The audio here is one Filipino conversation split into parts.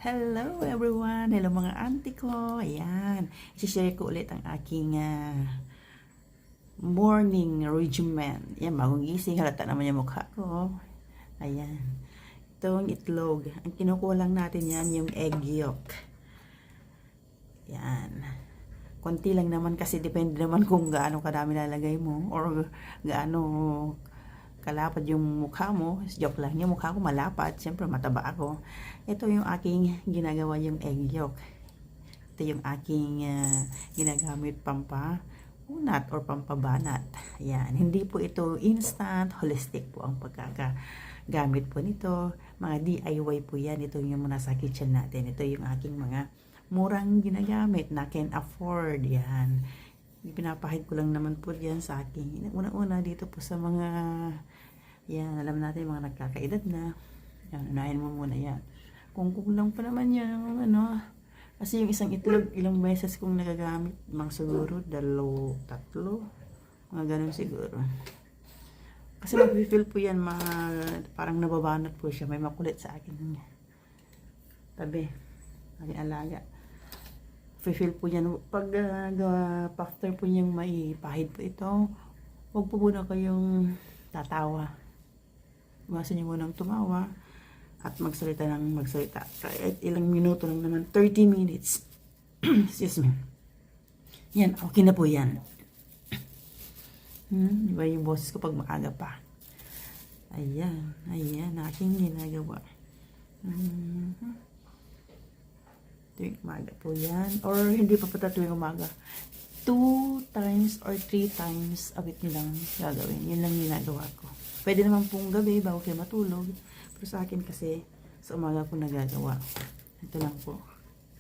Hello everyone! Hello mga auntie ko! Ayan, isi-share ko ulit ang aking morning regimen. Ayan, bagong gising, halata naman yung mukha ko. Ayan, itong itlog. Ang kinukuha lang natin yan, yung egg yolk. Ayan, konti lang naman kasi depende naman kung gaano kadami lalagay mo or gaano kalapad yung mukha mo. Joke lang, yung mukha ko malapad, siyempre mataba ako. Ito yung aking ginagawa, yung egg yolk. Ito yung aking ginagamit pampaunat or pampabanat. Ayan, hindi po ito instant, holistic po ang pagkakagamit po nito. Mga DIY po yan, ito yung muna sa kitchen natin. Ito yung aking mga murang ginagamit na can afford. Yan, pinapahid ko lang naman po yan sa aking una-una dito po sa mga yan, alam natin mga nagkakaedad na yan, unahin mo muna yan kung lang pa naman yan ano, kasi yung isang itlog ilang beses kong nagagamit, mga siguro tatlo, mga ganun siguro, kasi mag-feel po yan parang nababanat po siya. May makulit sa akin tabi, aking alaga, feel po yan pag after po niyang maipahid po ito. Huwag po muna kayong tatawa, iwasan niyo munang tumawa at magsalita ng magsalita kahit ilang minuto lang naman, 30 minutes. Excuse me. Yan, okay na po yan. Diba yung boses ko pag maaga pa. Ayan, aking ginagawa. Tuwing umaga po yan, or hindi pa pata tuwing umaga, 2 times or 3 times a week nilang gagawin. Yun lang ginagawa ko. Pwede naman pong gabi bago kayo matulog, pero sa akin kasi sa umaga ko nagagawa. Ito lang po.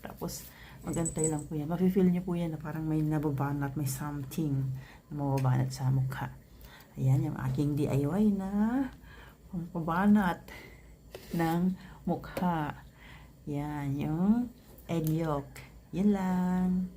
Tapos magantay lang po yan. Mafe-feel nyo po yan na parang may nababanat, may something na mababanat sa mukha. Ayan yung aking DIY na pampabanat ng mukha. Yan yung egg yolk. Yan lang.